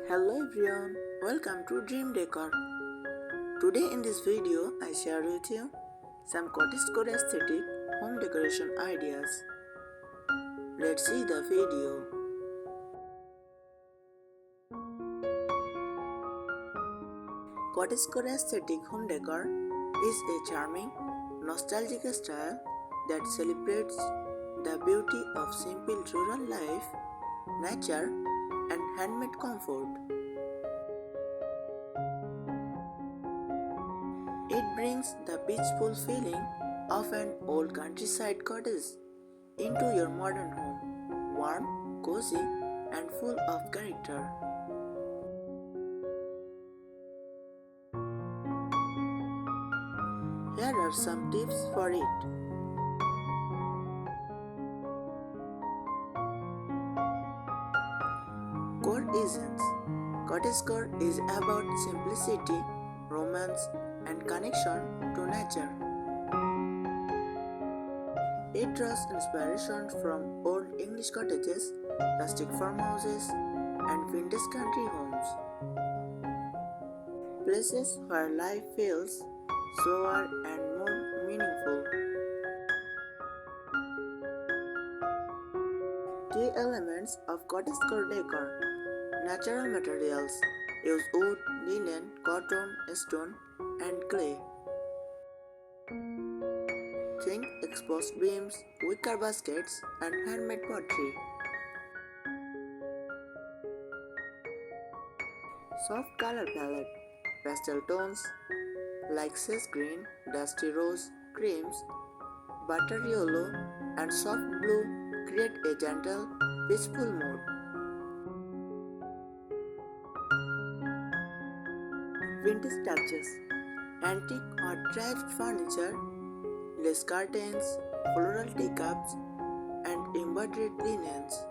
Hello everyone, welcome to Dream Decor. Today in this video I share with you some Cottagecore aesthetic home decoration ideas. Let's see the video. Cottagecore aesthetic home decor is a charming, nostalgic style that celebrates the beauty of simple rural life, nature, and handmade comfort. It brings the peaceful feeling of an old countryside cottage into your modern home, warm, cozy, and full of character. Here are some tips for it. Core essence. Cottagecore is about simplicity, romance, and connection to nature. It draws inspiration from old English cottages, rustic farmhouses, and vintage country homes. Places where life feels slower and more meaningful. Key elements of cottagecore decor. Natural materials. Use wood, linen, cotton, stone, and clay. Think exposed beams, wicker baskets, and handmade pottery. Soft color palette. Pastel tones like sage green, dusty rose, creams, butter yellow, and soft blue create a gentle, peaceful mood. Vintage touches. Antique or thrifted furniture, lace curtains, floral teacups, and embroidered linens.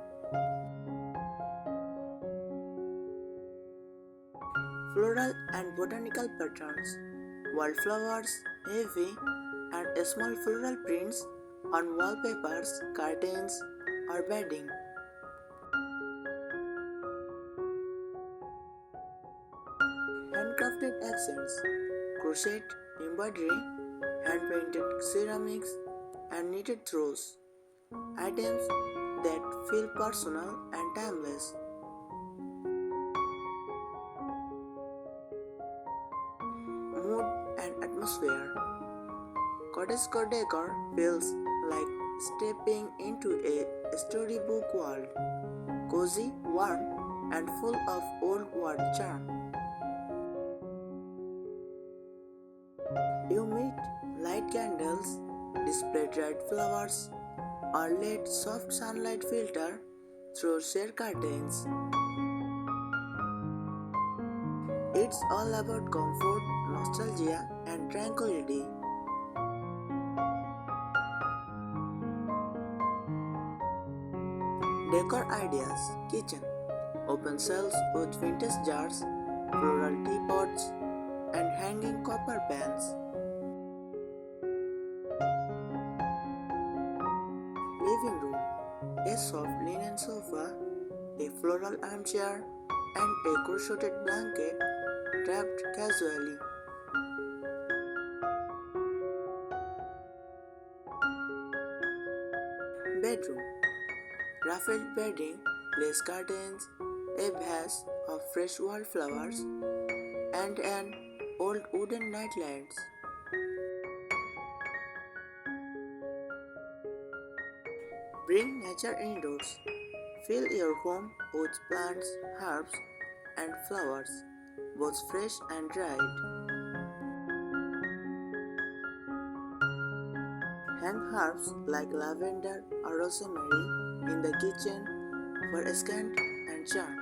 Floral and botanical patterns, wildflowers, heavy and small floral prints on wallpapers, curtains, or bedding. Handcrafted accents, crochet, embroidery, hand-painted ceramics, and knitted throws. Items that feel personal and timeless. Mood and atmosphere. Cottagecore decor feels like stepping into a storybook world, cozy, warm, and full of old world charm. You meet light candles, display dried flowers, or let soft sunlight filter through sheer curtains. It's all about comfort, nostalgia, and tranquility. Decor ideas. Kitchen. Open shelves with vintage jars, floral teapots, and hanging copper pans. Living room. A soft linen sofa, a floral armchair, and a crocheted blanket wrapped casually. Bedroom. Ruffled bedding, lace curtains, a vase of fresh wildflowers, and an old wooden nightlights. Bring nature indoors. Fill your home with plants, herbs, and flowers, both fresh and dried. Hang herbs like lavender or rosemary in the kitchen for scent and charm.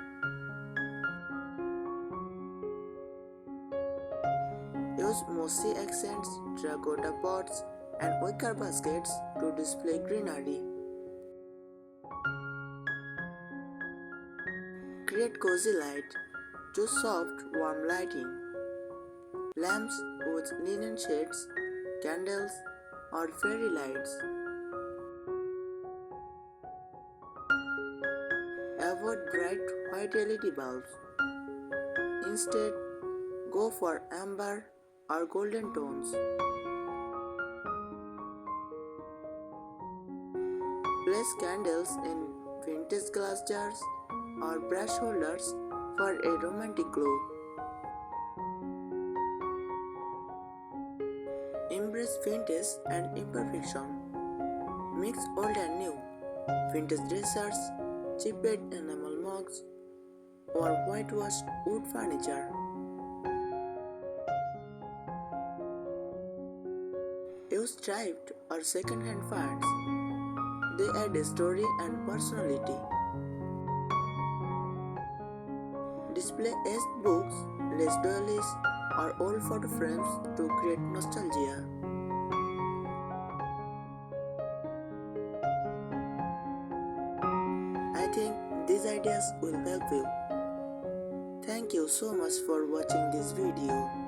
Use mossy accents, terracotta pots, and wicker baskets to display greenery. Create cozy light. Choose soft, warm lighting. Lamps with linen shades, candles, or fairy lights. Avoid bright white LED bulbs. Instead, go for amber or golden tones. Place candles in vintage glass jars or brush holders for a romantic glow. Embrace vintage and imperfection. Mix old and new. Vintage dressers, chipped enamel mugs, or whitewashed wood furniture. Use thrifted or second-hand finds. They add a story and personality. Display aged books, lace doilies, or old photo frames to create nostalgia. I think these ideas will help you. Thank you so much for watching this video.